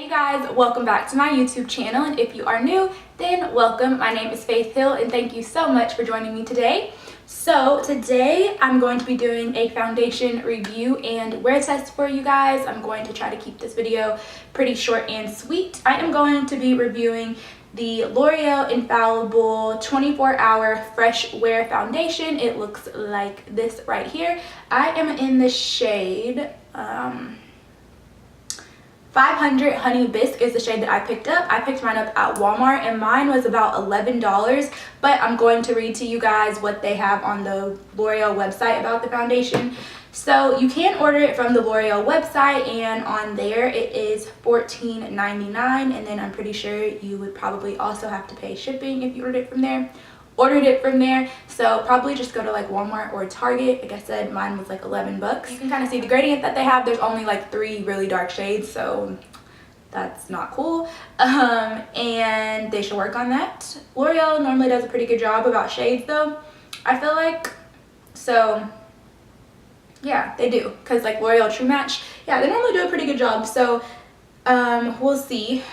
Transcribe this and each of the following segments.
Hey guys, welcome back to my YouTube channel, and if you are new, then welcome. My name is Faith Hill and thank you so much for joining me today. So today I'm going to be doing a foundation review and wear test for you guys. I'm going to try to keep this video pretty short and sweet. I am going to be reviewing the L'Oreal Infallible 24-hour fresh wear foundation. It looks like this right here. I am in the shade 500 Honey Bisque is the shade that I picked up. I picked mine up at Walmart and mine was about $11, but I'm going to read to you guys what they have on the L'Oreal website about the foundation. So you can order it from the L'Oreal website, and on there it is $14.99, and then I'm pretty sure you would probably also have to pay shipping if you ordered it from there. So probably just go to like Walmart or Target. Like I said, mine was like 11 bucks. You can kind of see the gradient that they have. There's only like 3 really dark shades, so that's not cool. And they should work on that. L'Oreal normally does a pretty good job about shades though, I feel like. So yeah, they do, because like L'Oreal True Match, yeah, they normally do a pretty good job. So we'll see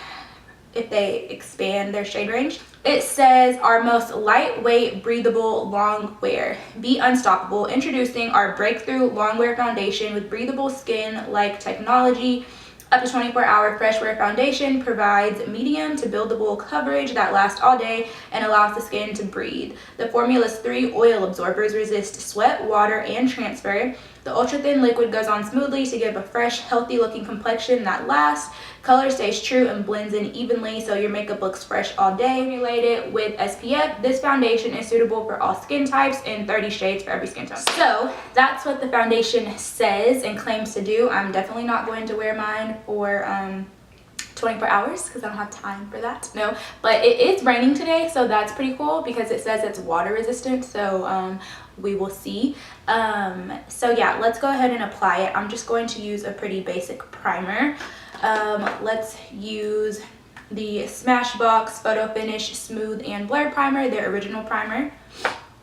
if they expand their shade range. It says our most lightweight, breathable long wear. Be unstoppable. Introducing our breakthrough long wear foundation with breathable skin-like technology. Up to 24-hour fresh wear foundation provides medium to buildable coverage that lasts all day and allows the skin to breathe. The formula's 3 oil absorbers resist sweat, water, and transfer. The ultra-thin liquid goes on smoothly to give a fresh, healthy-looking complexion that lasts. Color stays true and blends in evenly, so your makeup looks fresh all day. Formulated with SPF, this foundation is suitable for all skin types and 30 shades for every skin tone. So that's what the foundation says and claims to do. I'm definitely not going to wear mine for 24 hours because I don't have time for that. No, but it is raining today, so that's pretty cool because it says it's water resistant. So we will see. So yeah, let's go ahead and apply it. I'm just going to use a pretty basic primer. Let's use the Smashbox Photo Finish Smooth and Blur Primer, their original primer.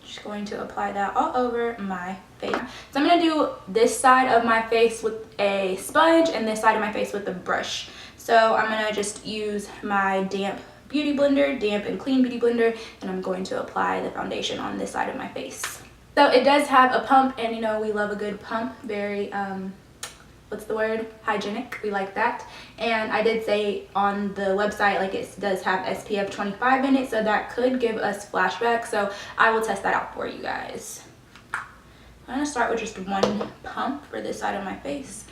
Just going to apply that all over my face. So I'm going to do this side of my face with a sponge and this side of my face with a brush. So I'm going to just use my damp beauty blender, damp and clean beauty blender, and I'm going to apply the foundation on this side of my face. So it does have a pump, and you know we love a good pump. Very what's the word, hygienic. We like that. And I did say on the website, like, it does have SPF 25 in it, so that could give us flashbacks. So I will test that out for you guys. I'm gonna start with just one pump for this side of my face.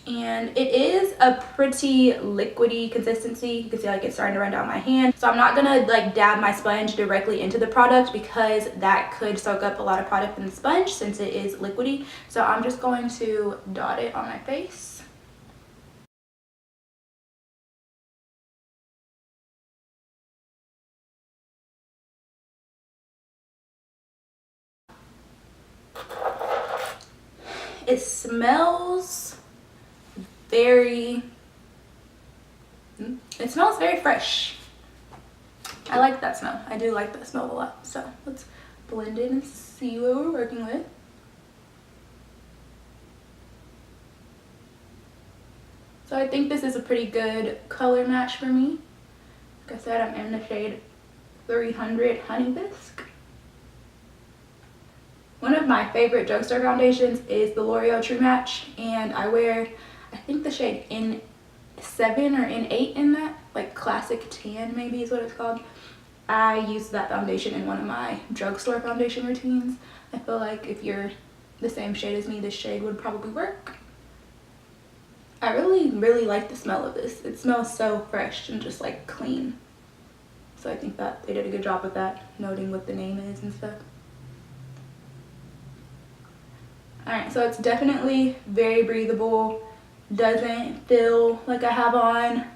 And it is a pretty liquidy consistency. You can see like it's starting to run down my hand. So I'm not gonna like dab my sponge directly into the product because that could soak up a lot of product in the sponge since it is liquidy. So I'm just going to dot it on my face. It smells very fresh. I like that smell. I do like that smell a lot. So let's blend it and see what we're working with. So I think this is a pretty good color match for me. Like I said, I'm in the shade 300 Honey Bisque. One of my favorite drugstore foundations is the L'Oreal True Match, and I wear, I think, the shade N7 or N8 in that, like classic tan maybe is what it's called. I use that foundation in one of my drugstore foundation routines. I feel like if you're the same shade as me, this shade would probably work. I really like the smell of this. It smells so fresh and just like clean. So I think that they did a good job with that, noting what the name is and stuff. Alright, so it's definitely very breathable. Doesn't feel like I have on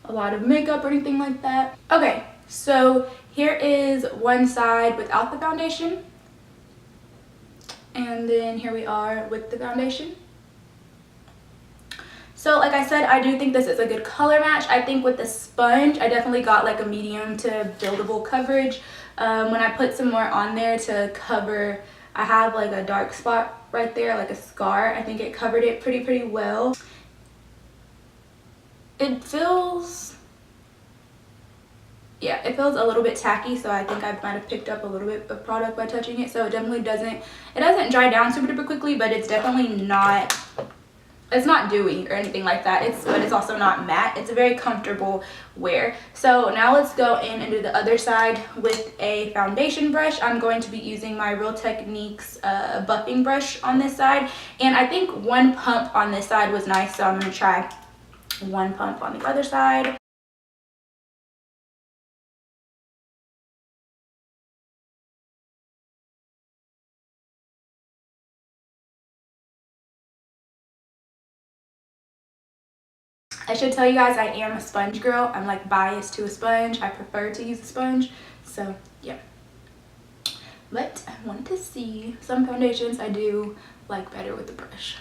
a lot of makeup or anything like that. Okay, so here is one side without the foundation. And then here we are with the foundation. So like I said, I do think this is a good color match. I think with the sponge, I definitely got like a medium to buildable coverage. When I put some more on there to cover, I have like a dark spot right there, like a scar. I think it covered it pretty well. it feels, yeah, it feels a little bit tacky, so I think I might have picked up a little bit of product by touching it. So it definitely doesn't dry down super duper quickly, but it's definitely not, it's not dewy or anything like that. But it's also not matte. It's a very comfortable wear. So now let's go in and do the other side with a foundation brush. I'm going to be using my Real Techniques buffing brush on this side, and I think one pump on this side was nice, so I'm going to try one pump on the other side. I should tell you guys I am a sponge girl. I'm like biased to a sponge. I prefer to use a sponge. So yeah. But I wanted to see some foundations I do like better with the brush.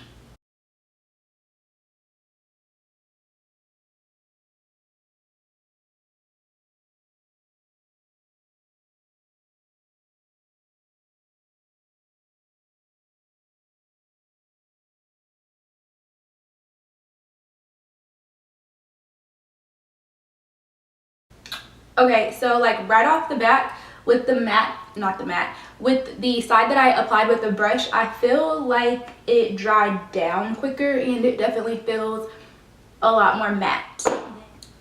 Okay, so like right off the bat with the matte, not the matte, with the side that I applied with the brush, I feel like it dried down quicker and it definitely feels a lot more matte.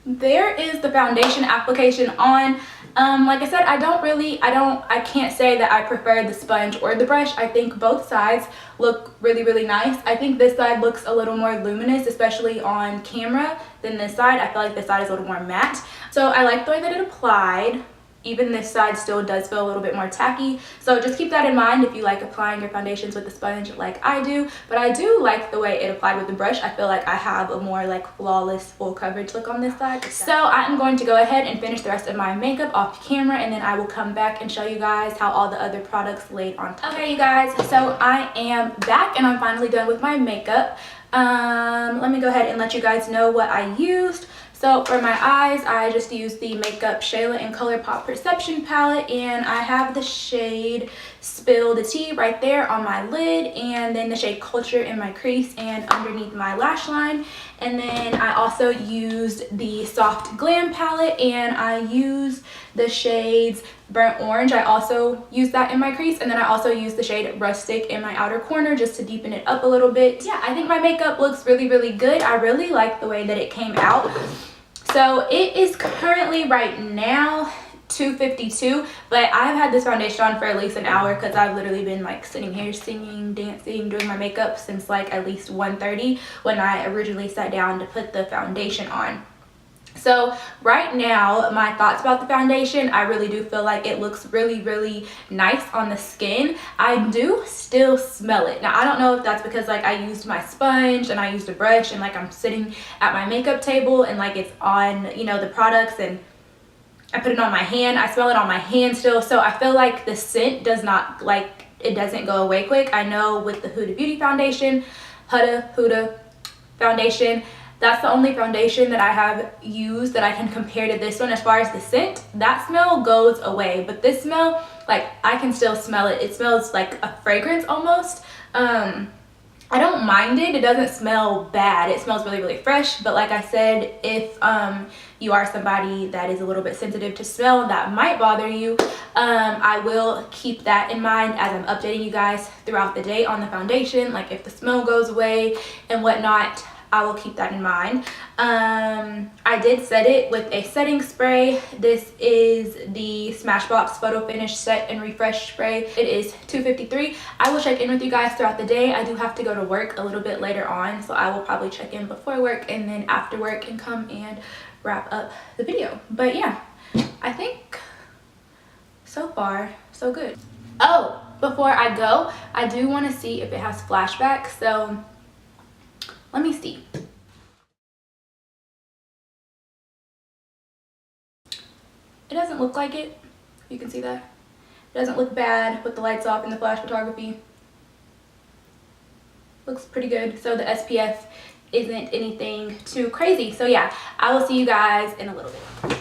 There is the foundation application on. Like I said, I can't say that I prefer the sponge or the brush. I think both sides look really, really nice. I think this side looks a little more luminous, especially on camera, than this side. I feel like this side is a little more matte. So I like the way that it applied. Even this side still does feel a little bit more tacky. So just keep that in mind if you like applying your foundations with the sponge like I do. But I do like the way it applied with the brush. I feel like I have a more like flawless full coverage look on this side. So I'm going to go ahead and finish the rest of my makeup off camera, and then I will come back and show you guys how all the other products laid on top. Okay, you guys, so I am back and I'm finally done with my makeup. Let me go ahead and let you guys know what I used. So for my eyes, I just used the Makeup Shayla in ColourPop Perception palette, and I have the shade Spill the Tea right there on my lid, and then the shade Culture in my crease and underneath my lash line. And then I also used the Soft Glam palette, and I used the shades Burnt Orange. I also used that in my crease, and then I also used the shade Rustic in my outer corner just to deepen it up a little bit. Yeah, I think my makeup looks really, really good. I really like the way that it came out. So it is currently right now 2:52, but I've had this foundation on for at least an hour because I've literally been like sitting here singing, dancing, doing my makeup since like at least 1:30 when I originally sat down to put the foundation on. So right now, my thoughts about the foundation, I really do feel like it looks really, really nice on the skin. I do still smell it. Now, I don't know if that's because like I used my sponge and I used a brush and like I'm sitting at my makeup table and like it's on, you know, the products, and I put it on my hand. I smell it on my hand still. So I feel like the scent does not, like, it doesn't go away quick. I know with the Huda Beauty foundation, Huda foundation, that's the only foundation that I have used that I can compare to this one as far as the scent. That smell goes away, but this smell, like, I can still smell it. It smells like a fragrance almost. I don't mind it. It doesn't smell bad. It smells really, really fresh. But like I said, if you are somebody that is a little bit sensitive to smell, that might bother you. I will keep that in mind as I'm updating you guys throughout the day on the foundation. Like if the smell goes away and whatnot, I will keep that in mind. I did set it with a setting spray. This is the Smashbox Photo Finish Set and Refresh Spray. It is $2.53. I will check in with you guys throughout the day. I do have to go to work a little bit later on, so I will probably check in before work and then after work and come and wrap up the video. But yeah, I think so far so good. Oh, before I go, I do want to see if it has flashbacks, so let me see. It doesn't look like it. You can see that. It doesn't look bad with the lights off in the flash photography. Looks pretty good. So the SPF isn't anything too crazy. So yeah, I will see you guys in a little bit.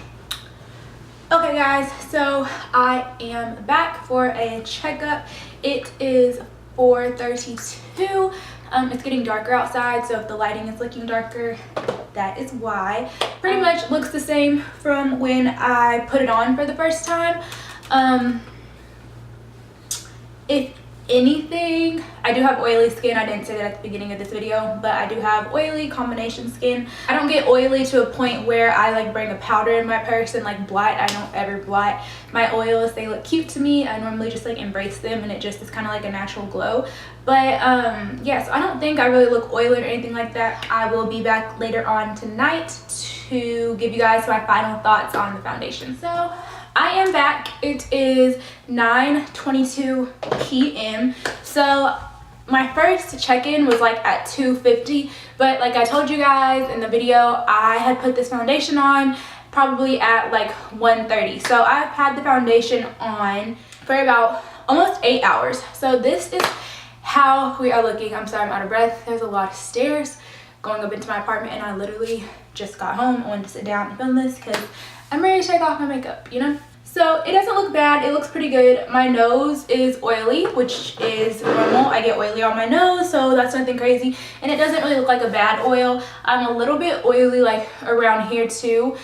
Okay guys, so I am back for a checkup. It is 4:32. It's getting darker outside, so if the lighting is looking darker, that is why. Pretty much looks the same from when I put it on for the first time. If anything, I do have oily skin. I didn't say that at the beginning of this video, but I do have oily combination skin. I don't get oily to a point where I like bring a powder in my purse and like blot. I don't ever blot my oils. They look cute to me. I normally just like embrace them, and it just is kind of like a natural glow. But yeah, so I don't think I really look oily or anything like that. I will be back later on tonight to give you guys my final thoughts on the foundation. So I am back. It is 9:22 p.m. So my first check-in was like at 2:50, but like I told you guys in the video, I had put this foundation on probably at like 1:30. So I've had the foundation on for about almost 8 hours. So this is how we are looking. I'm sorry, I'm out of breath. There's a lot of stairs going up into my apartment, and I literally just got home. I wanted to sit down and film this because I'm ready to take off my makeup, you know? So it doesn't look bad. It looks pretty good. My nose is oily, which is normal. I get oily on my nose, so that's nothing crazy. And it doesn't really look like a bad oil. I'm a little bit oily like around here too.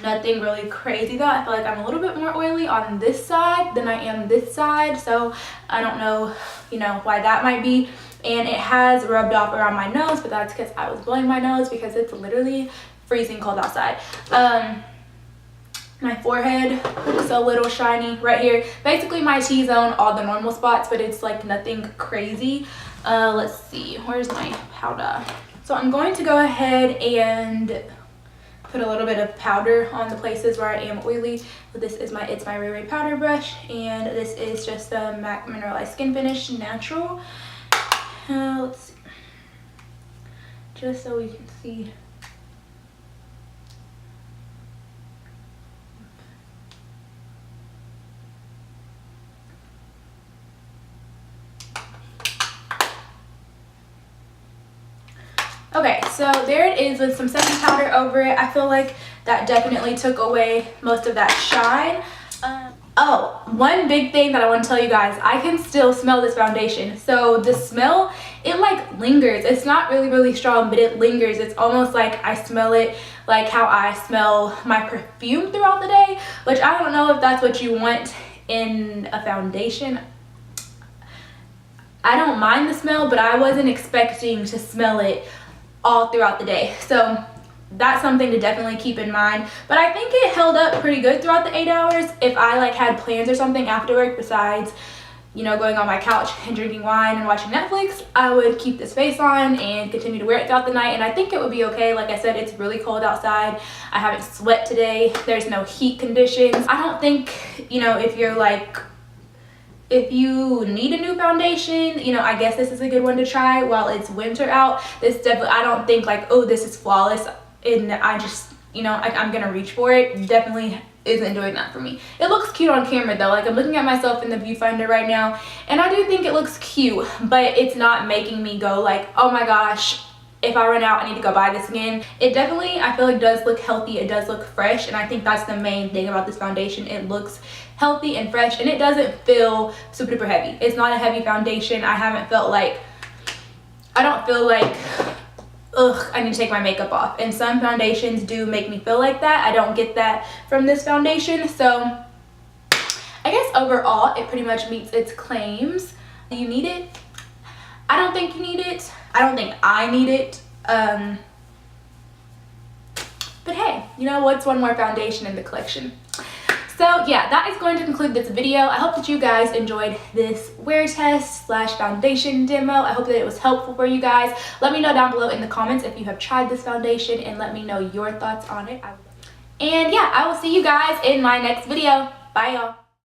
Nothing really crazy though. I feel like I'm a little bit more oily on this side than I am this side. So I don't know, you know, why that might be. And it has rubbed off around my nose, but that's because I was blowing my nose because it's literally freezing cold outside. My forehead is a little shiny right here. Basically my T-zone, all the normal spots, but it's like nothing crazy. Let's see, where's my powder? So I'm going to go ahead and put a little bit of powder on the places where I am oily. But this is it's my Ray Ray powder brush, and this is just the MAC Mineralized Skin Finish Natural. Let's see, just so we can see. Okay, so there it is with some setting powder over it. I feel like that definitely took away most of that shine. Oh, one big thing that I want to tell you guys, I can still smell this foundation. So the smell, it like lingers. It's not really strong, but it lingers. It's almost like I smell it like how I smell my perfume throughout the day, which I don't know if that's what you want in a foundation. I don't mind the smell, but I wasn't expecting to smell it all throughout the day. So that's something to definitely keep in mind. But I think it held up pretty good throughout the 8 hours. If I like had plans or something after work besides, you know, going on my couch and drinking wine and watching Netflix, I would keep this face on and continue to wear it throughout the night, and I think it would be okay. Like I said, it's really cold outside. I haven't sweat today. There's no heat conditions. I don't think, you know, if you're like, if you need a new foundation, you know, I guess this is a good one to try while it's winter out. This definitely, I don't think like, oh, this is flawless and I just, you know, I'm gonna reach for it. Definitely isn't doing that for me. It looks cute on camera though. Like I'm looking at myself in the viewfinder right now, and I do think it looks cute, but it's not making me go like, oh my gosh, if I run out I need to go buy this again. It definitely, I feel like, does look healthy. It does look fresh, and I think that's the main thing about this foundation. It looks healthy and fresh, and it doesn't feel super duper heavy. It's not a heavy foundation. I haven't felt like, I don't feel like, ugh, I need to take my makeup off. And some foundations do make me feel like that. I don't get that from this foundation. So I guess overall it pretty much meets its claims. Do you need it? I don't think you need it. I don't think I need it. But hey, you know what's one more foundation in the collection? So yeah, that is going to conclude this video. I hope that you guys enjoyed this wear test slash foundation demo. I hope that it was helpful for you guys. Let me know down below in the comments if you have tried this foundation, and let me know your thoughts on it. And yeah, I will see you guys in my next video. Bye y'all.